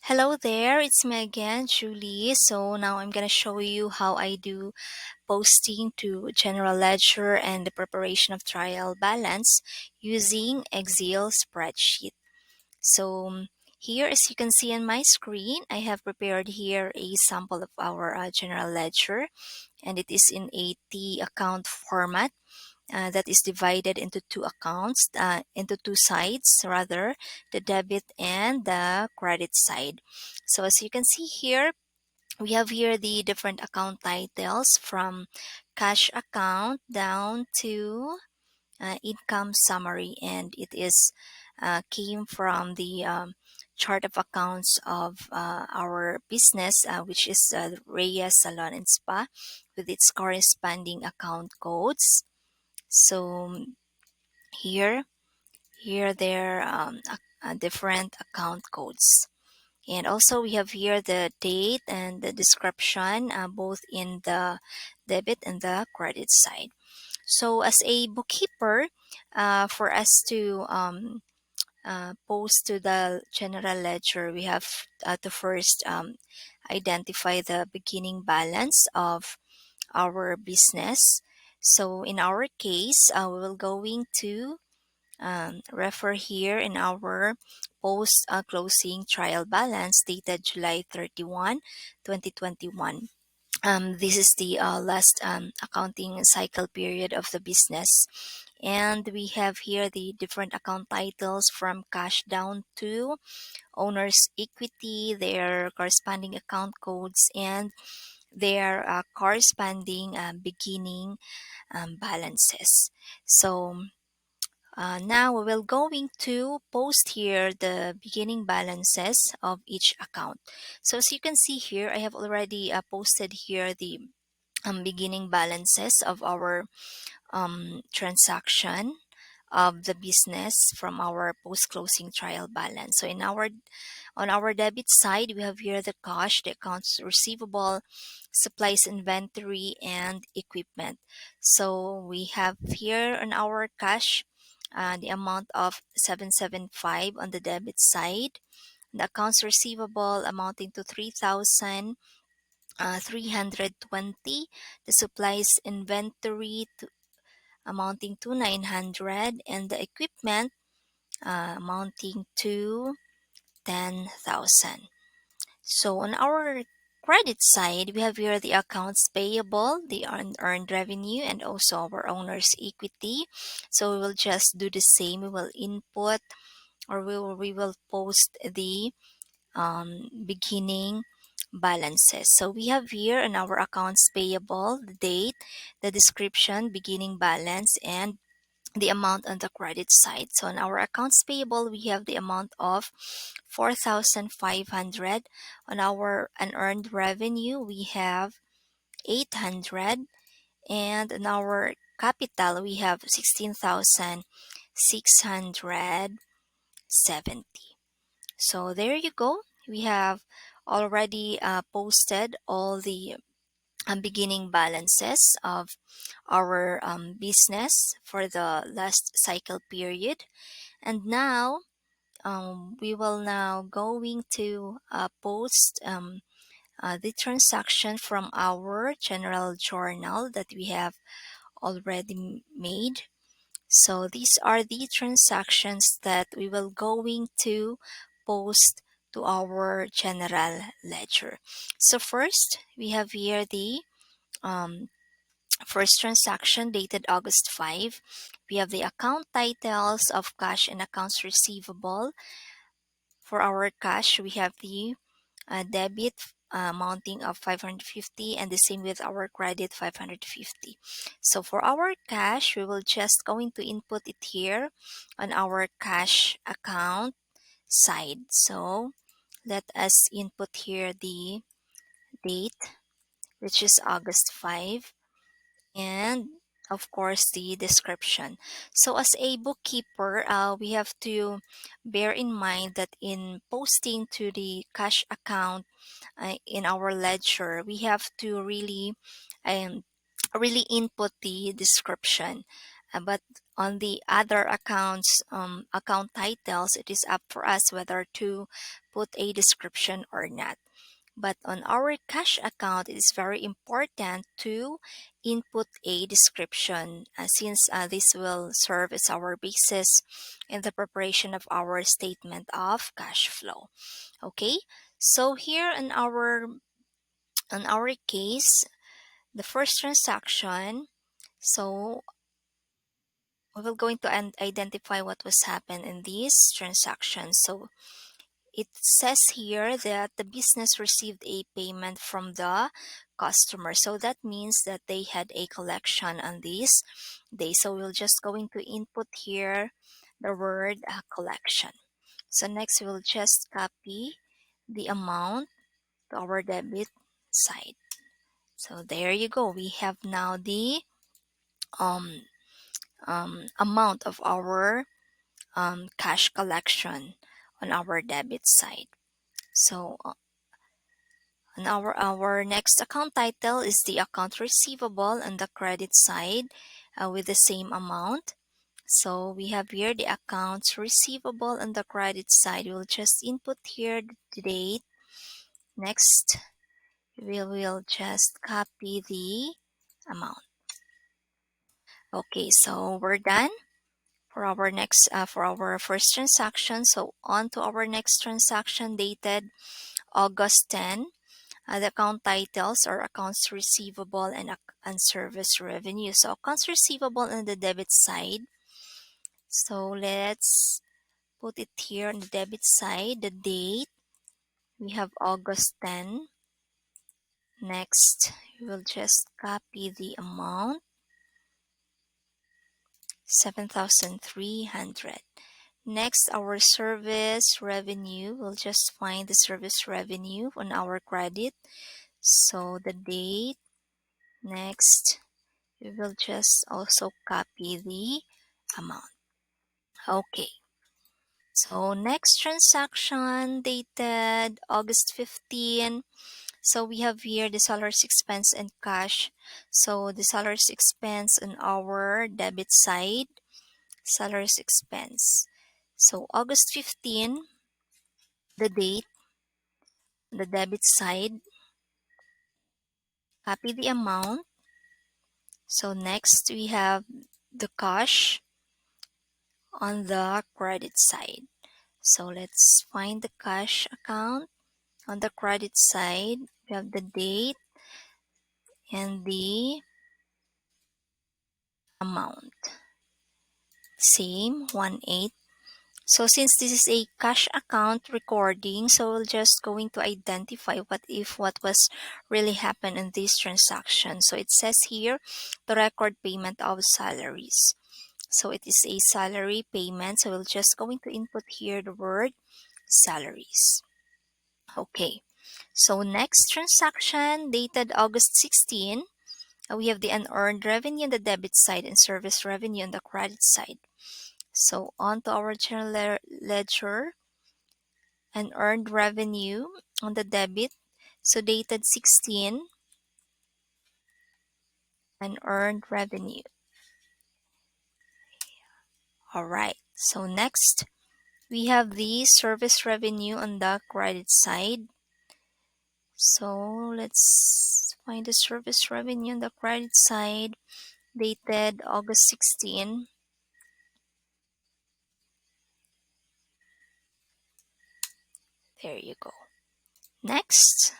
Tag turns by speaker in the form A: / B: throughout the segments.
A: Hello there, it's me again, Julie. So now I'm gonna show you how I do posting to general ledger and the preparation of trial balance using Excel spreadsheet. So here, as you can see on my screen, I have prepared here a sample of our general ledger, and it is in a T-account format. That is divided into two accounts, into two sides rather, the debit and the credit side. So as you can see here, we have here the different account titles from cash account down to income summary, and it is came from the chart of accounts of our business, which is Reyes Salon and Spa, with its corresponding account codes. So here there different account codes, and also we have here the date and the description, both in the debit and the credit side. So as a bookkeeper, for us to post to the general ledger, we have to first identify the beginning balance of our business. So in our case, we will going to refer here in our post closing trial balance dated July 31, 2021. This is the last accounting cycle period of the business. And we have here the different account titles from cash down to owner's equity, their corresponding account codes, and their corresponding beginning balances. So now we will going to post here the beginning balances of each account. So as you can see here, I have already posted here the beginning balances of our transaction of the business from our post-closing trial balance. So on our debit side, we have here the cash, the accounts receivable, supplies, inventory, and equipment. So we have here on our cash the amount of 775 on the debit side, the accounts receivable amounting to 3,320, the supplies inventory amounting to 900, and the equipment amounting to 10,000. So on our credit side, we have here the accounts payable, the unearned revenue, and also our owner's equity. So we will just do the same. We will input, or we will post the beginning balances. So we have here in our accounts payable the date, the description, beginning balance, and the amount on the credit side. So on our accounts payable, we have the amount of 4,500. On our unearned revenue, we have 800, and on our capital, we have 16,670. So there you go. We have already posted all the beginning balances of our business for the last cycle period. And now we will now going to post the transaction from our general journal that we have already made. So these are the transactions that we will going to post to our general ledger. So first, we have here the um, first transaction dated August 5. We have the account titles of cash and accounts receivable. For our cash, we have the debit amounting of 550, and the same with our credit 550. So for our cash, we will just going to input it here on our cash account side. So let us input here the date, which is August 5, and of course the description. So as a bookkeeper, we have to bear in mind that in posting to the cash account in our ledger, we have to really um, really input the description. But on the other accounts, account titles, it is up for us whether to put a description or not. But on our cash account, it is very important to input a description, since this will serve as our basis in the preparation of our statement of cash flow. Okay, so here in our case, the first transaction, so we will going to identify what was happened in this transaction. So it says here that the business received a payment from the customer. So that means that they had a collection on this day. So we're just going to input here the word collection. So next we'll just copy the amount to our debit side. So there you go. We have now the um, amount of our cash collection on our debit side. So on our next account title is the account receivable on the credit side, with the same amount. So we have here the accounts receivable on the credit side. We'll just input here the date. Next, we will just copy the amount. Okay, so we're done for our next for our first transaction. So on to our next transaction dated August 10. The account titles are accounts receivable and service revenue. So accounts receivable on the debit side. So let's put it here on the debit side. The date, we have August 10. Next, we will just copy the amount, 7,300. Next, our service revenue. We'll just find the service revenue on our credit. So the date. Next, we will just also copy the amount. Okay. So next transaction dated August 15. So we have here the seller's expense and cash. So the seller's expense on our debit side, seller's expense. So August 15, the date, the debit side, copy the amount. So next we have the cash on the credit side. So let's find the cash account. On the credit side, we have the date and the amount. Same, 1/8. So since this is a cash account recording, so we're just going to identify what was really happened in this transaction. So it says here, the record payment of salaries. So it is a salary payment. So we're just going to input here the word salaries. Okay. So next transaction dated August 16, we have the unearned revenue on the debit side and service revenue on the credit side. So on to our general ledger, unearned revenue on the debit. So dated 16, unearned revenue. All right. So next, we have the service revenue on the credit side. So let's find the service revenue on the credit side dated August 16. There you go. Next,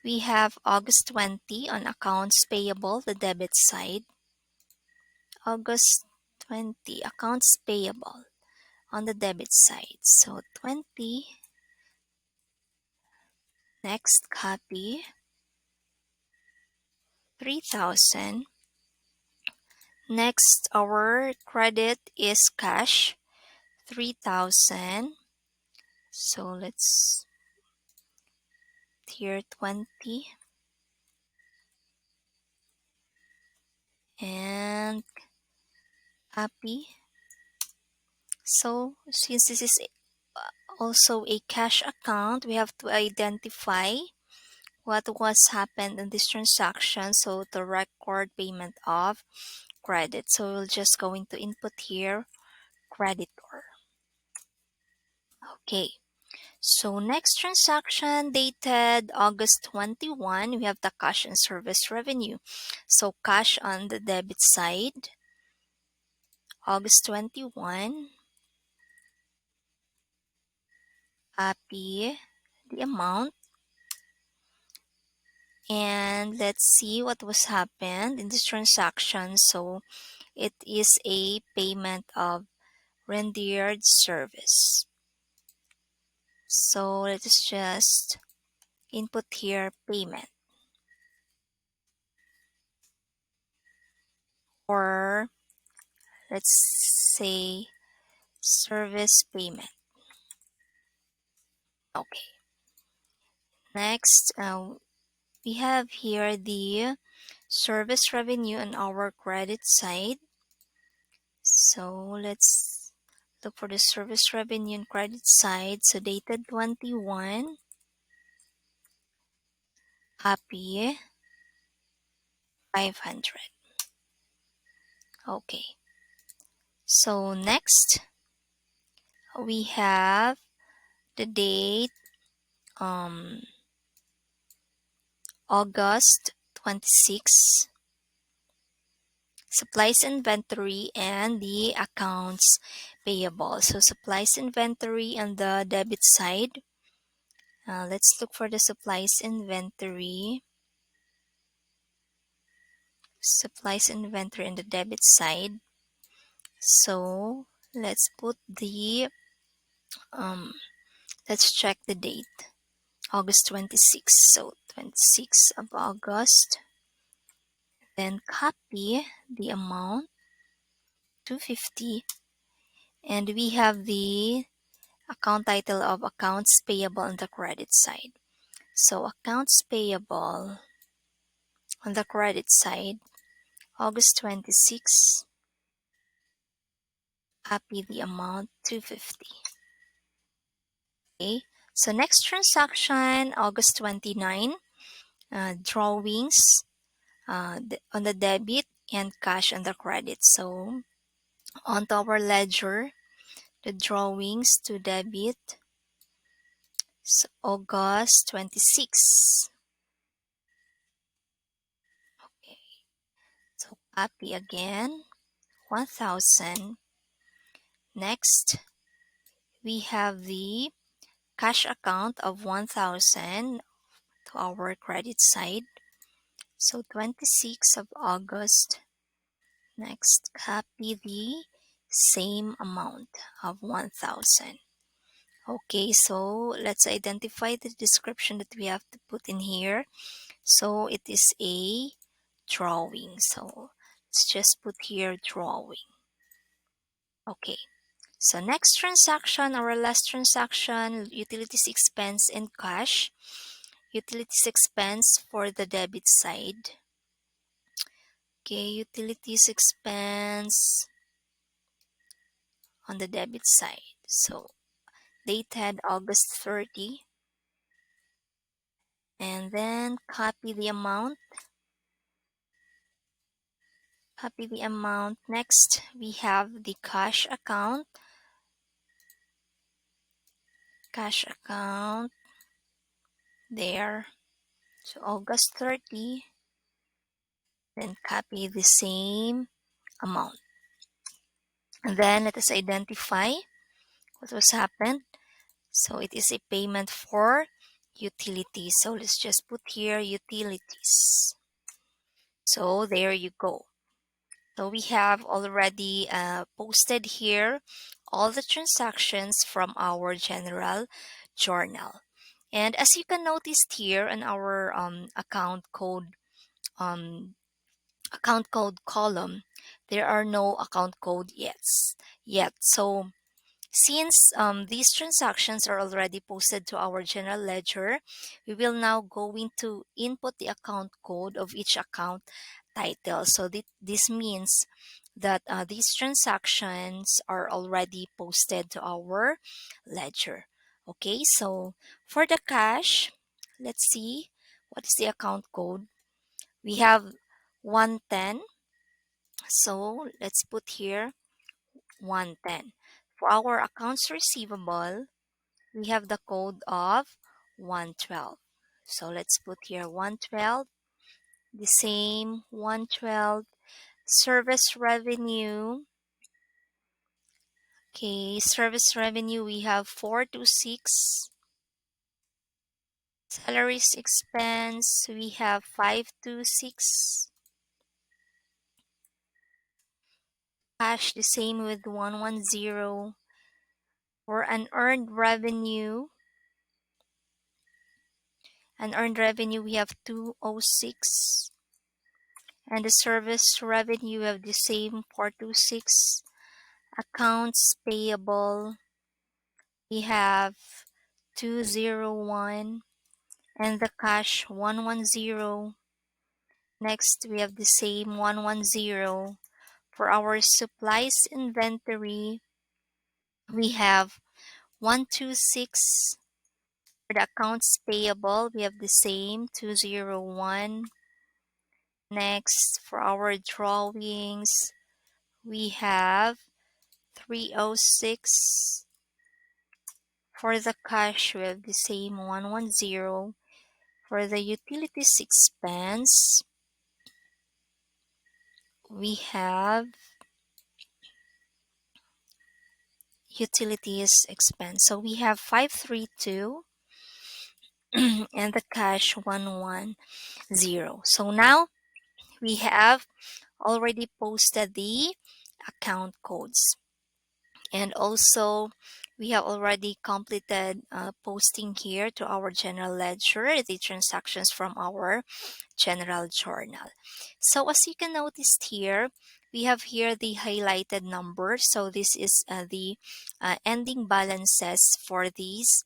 A: we have August 20 on accounts payable, the debit side. August 20, accounts payable on the debit side. So 20, next copy, 3,000. Next, our credit is cash, 3,000. So let's tier 20 and copy. So since this is also a cash account, we have to identify what was happened in this transaction. So the record payment of credit. So we're just going to input here creditor. Okay. So next transaction dated August 21, we have the cash and service revenue. So cash on the debit side, August 21, copy the amount, and let's see what was happened in this transaction. So it is a payment of rendered service. So let's just input here payment, or let's say service payment. Okay. Next, we have here the service revenue on our credit side. So let's look for the service revenue on credit side. So dated 21, happy 500. Okay. So next, we have the date, um, August 26, supplies inventory, and the accounts payable. So supplies inventory on the debit side. Let's look for the supplies inventory. Supplies inventory on the debit side. So let's put the let's check the date. August 26. So 26 of August. Then copy the amount 250, and we have the account title of accounts payable on the credit side. So accounts payable on the credit side, August 26, copy the amount 250. Okay. So next transaction, August 29, drawings on the debit and cash on the credit. So on to our ledger, the drawings to debit, so August 26. Okay. So copy again, 1000. Next, we have the cash account of 1000 to our credit side. So 26 of August. Next, copy the same amount of 1000. Okay, so let's identify the description that we have to put in here. So it is a drawing. So let's just put here drawing. Okay. So next transaction, our last transaction, utilities expense in cash. Utilities expense for the debit side. Okay, utilities expense on the debit side. So dated August 30, and then copy the amount. Copy the amount. Next, we have the cash account. Cash account there. So August 30, then copy the same amount. And then let us identify what was happened. So it is a payment for utilities. So let's just put here utilities. So there you go. So we have already posted here all the transactions from our general journal. And as you can notice here in our um, account code column, there are no account code yet. So since these transactions are already posted to our general ledger, we will now go into input the account code of each account title. So this means that these transactions are already posted to our ledger. Okay, so for the cash, let's see what is the account code. We have 110, So let's put here 110. For our accounts receivable, we have the code of 112. So let's put here 112, the same 112. Service revenue. Okay, service revenue, we have 426. Salaries expense, we have 526. Cash, the same with 110. For unearned revenue, we have 206. And the service revenue, we have the same 426. Accounts payable, we have 201. And the cash, 110. Next, we have the same 110. For our supplies inventory, we have 126. For the accounts payable, we have the same 201. Next, for our drawings, we have 306. For the cash, we have the same 110. For the utilities expense, we have utilities expense. So we have 532 and the cash 110. So now we have already posted the account codes, and also we have already completed posting here to our general ledger the transactions from our general journal. So as you can notice here, we have here the highlighted numbers. So this is the ending balances for these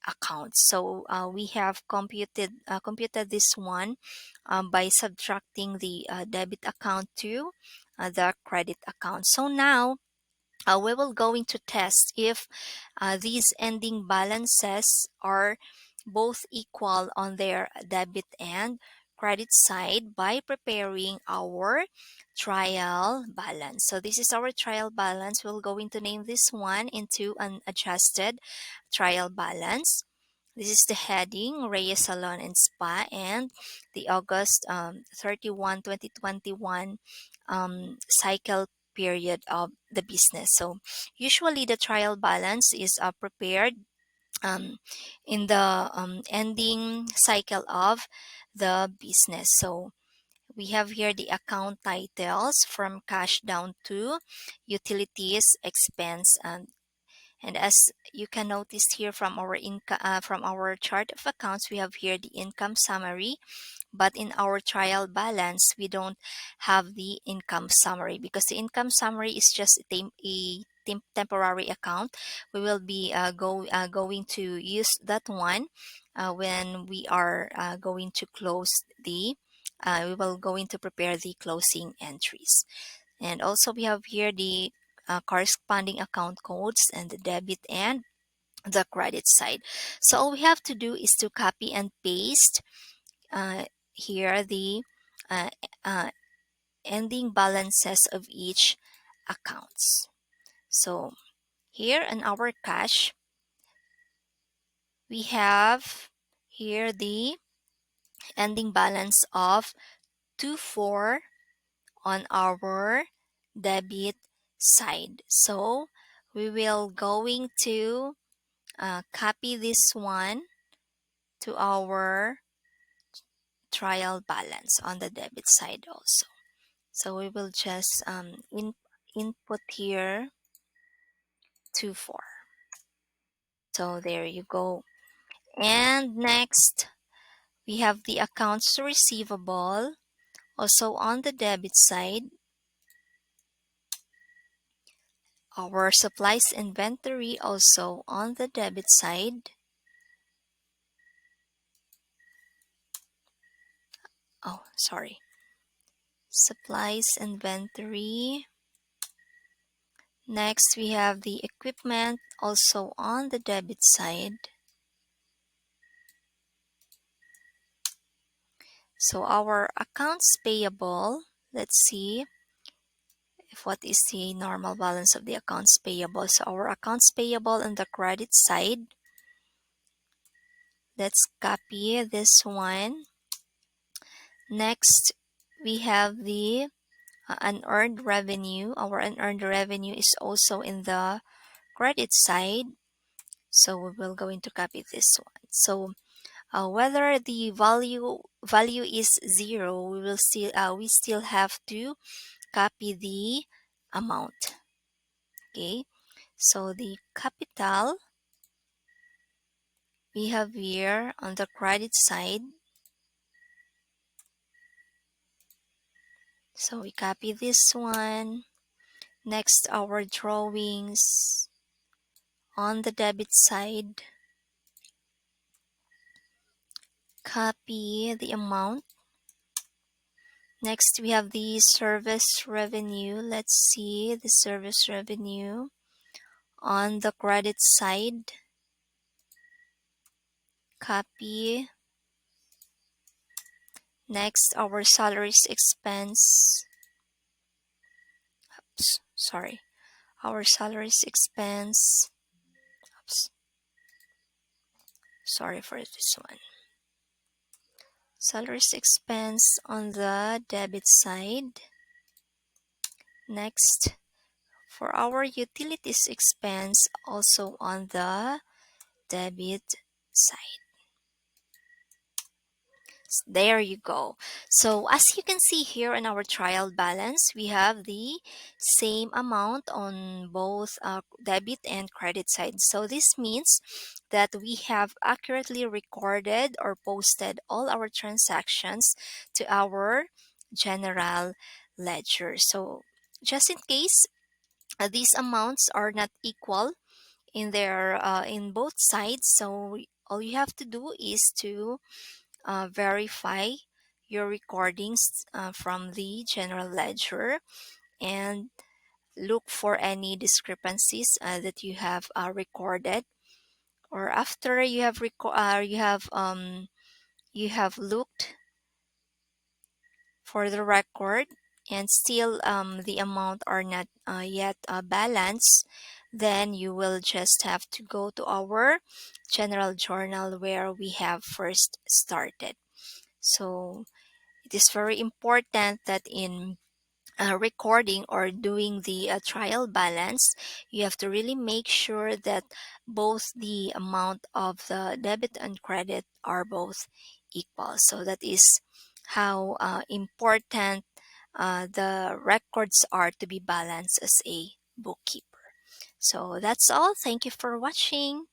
A: accounts. So we have computed this one by subtracting the debit account to the credit account. So now we will going to test if these ending balances are both equal on their debit and credit side by preparing our trial balance. So this is our trial balance. We're going to name this one into an adjusted trial balance. This is the heading, Reyes Salon and Spa, and the August 31, 2021 cycle period of the business. So usually the trial balance is prepared um, in the ending cycle of the business. So we have here the account titles from cash down to utilities expense, and as you can notice here from our from our chart of accounts, we have here the income summary. But in our trial balance, we don't have the income summary because the income summary is just a temporary account. We will be going to use that one when we are going to close the we will going to prepare the closing entries. And also we have here the corresponding account codes and the debit and the credit side. So all we have to do is to copy and paste here the uh, uh, ending balances of each accounts. So here in our cash, we have here the ending balance of 24 on our debit side. So we will going to copy this one to our trial balance on the debit side also. So we will just input here 24. So there you go. And next, we have the accounts receivable. Also on the debit side, our supplies inventory also on the debit side. Oh, sorry. Supplies inventory. Next, we have the equipment also on the debit side. So our accounts payable, let's see. if what is the normal balance of the accounts payable. So our accounts payable on the credit side, let's copy this one. Next, we have the unearned revenue. Our unearned revenue is also in the credit side, so we will going to copy this one. So whether the value is zero, we still have to copy the amount. Okay, so the capital we have here on the credit side. So we copy this one. Next, our drawings on the debit side. Copy the amount. Next, we have the service revenue. Let's see the service revenue on the credit side. Copy. Next, our salaries expense. Oops, sorry. Our salaries expense. Oops, sorry for this one. Salaries expense on the debit side. Next, for our utilities expense, also on the debit side. There you go. So as you can see here in our trial balance, we have the same amount on both debit and credit side. So this means that we have accurately recorded or posted all our transactions to our general ledger. So just in case these amounts are not equal in both sides, so all you have to do is to verify your recordings from the general ledger and look for any discrepancies that you have recorded, or after you have looked for the record and still the amount are not yet balanced, then you will just have to go to our general journal where we have first started. So it is very important that in recording or doing the trial balance, you have to really make sure that both the amount of the debit and credit are both equal. So that is how important the records are to be balanced as a bookkeeper. So that's all. Thank you for watching.